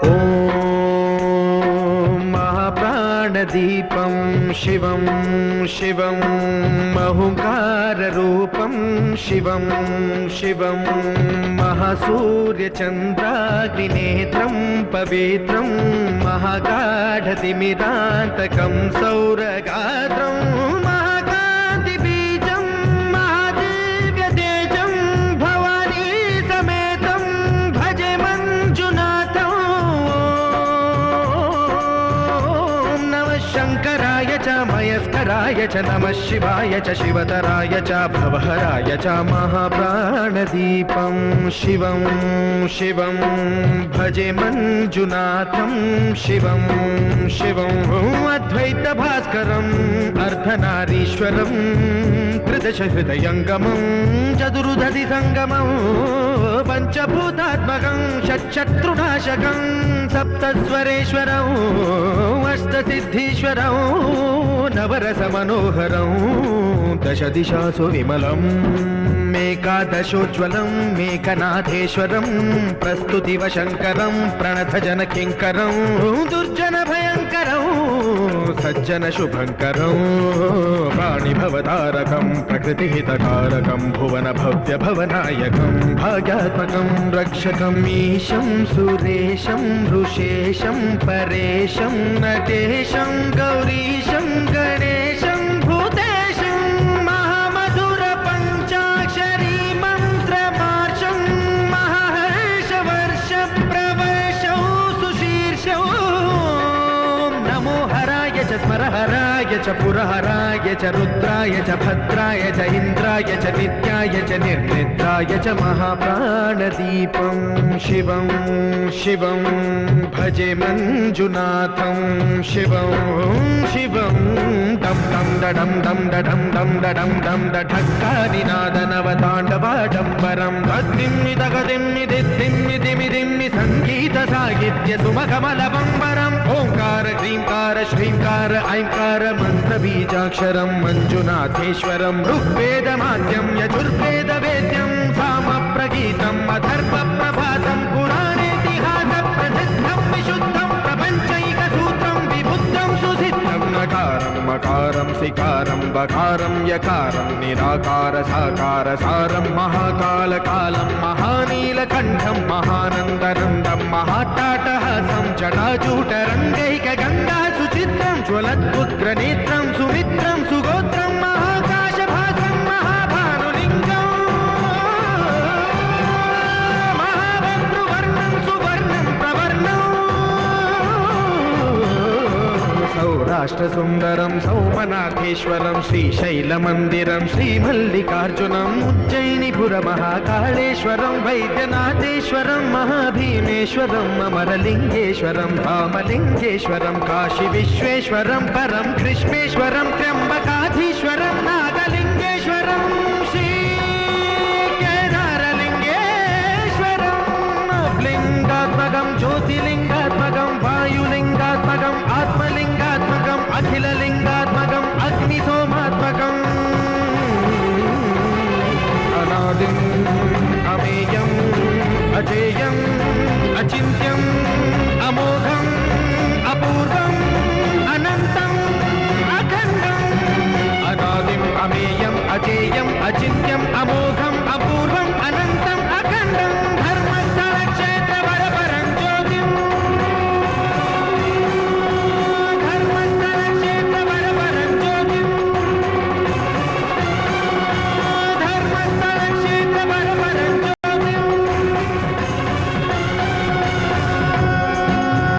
ॐ महाप्राणदीपं शिवं शिवं महुकाररूपं शिवं शिवं महासूर्यचन्द्राग्निनेत्रं पवित्रं महागाढतिमिरान्तकं सौरगात्रं महाकान्तिबीजं महादिव्यतेजं भवानी समेतं भजे मञ्जुनाथं। नमः शङ्कराय च मयस्कराय च नमः शिवाय च शिवतराय च भवहराय च महाप्राणदीपं शिवं शिवं भजे मञ्जुनाथं शिवं शिवं अद्वैतभास्करम् अर्धनारीश्वरं त्रिदशहृदयङ्गमं चतुर्दधिसङ्गमं पञ्चभूतात्मकं षट्शत्रुनाशकं सप्तस्वरेश्वरं अष्टसिद्धीश्वरं नवरसमनोहरं दशदिशासु विमलम् एकादशोज्ज्वलं मेघनाथेश्वरं प्रस्तुतिवशङ्करं प्रणतजनकिङ्करं दुर्जनभयङ्करं सज्जनशुभङ्करं प्राणिभवतारकं प्रकृतिहितकारकं भुवनभव्यभवनायकं भाग्यात्मकं रक्षकं ईशं सुरेशं ऋषेशं परेशं नटेशं गौरीशं गणेशं भूतेशं महामधुरपञ्चाक्षरी मन्त्रमार्षं महर्षवर्षप्रवर्षौ सुशीर्षौ नमो हराय च स्मरहराय च पुरहराय च रुद्राय च भद्राय च इन्द्राय च नित्याय च निर्निद्राय च महाप्राणदीपं शिवं शिवं भजे मञ्जुनाथं शिवं शिवं डं डं डडं डं डडं डं डडं डं डढक्कानिनादनवताण्डवाडम्बरं तद्दिम्मि तगदिम्मि दिद्दिम्मि दिमिदिम्मि सङ्गीतसाहित्य सुमकमलबम्बरम् ओङ्कार ह्रीङ्कार श्रीङ्कार ऐङ्कार मन्त्रबीजाक्षरं मञ्जुनाथेश्वरं ऋग्वेदमाद्यं यजुर्वेदवेद्यं सामप्रगीतम् अथर्वप्रभातं पुराणेतिहासप्रसिद्धं विशुद्धं प्रपञ्चैकसूत्रं विबुद्धं सुसिद्धं नकारं मकारं सिकारं बकारं यकारं निराकार साकार सारं महाकालकालं महानीलकण्ठं महानन्दनन्दं महाट्टाटहासं जटाजूटरङ्गैकगङ्गा सुचित्रं ज्वलद्पुत्रनेत्रं सुमित्रं सुगोत्रं महाकाशभागं महाभानुलिङ्गं महाभद्रुवर्णं सुवर्णं प्रवर्णं सौराष्ट्रसुन्दरं सौमनाथेश्वरं श्रीशैलमन्दिरं श्रीमल्लिकार्जुनम् उज्जयिनीपुरमहाकाळेश्वरं वैद्यनाथेश्वरं महाभीमेश्वरम् अमरलिङ्गेश्वरं रामलिङ्गेश्वरं काशीविश्वेश्वरं परं कृष्णेश्वरं त्र्यम्बकाधीश्वरं नागलिङ्गेश्वरं श्रीकेदारलिङ्गेश्वरं लिङ्गात्मकं ज्योतिलिङ्गात्मकं वायुलिङ्गात्मकं आत्मलिङ्गात्मकम् अखिललिङ्गात्मकम् अग्निसोमात्मकम् अनादिम् अमेयम् अजेयम् अचिन्त्यम्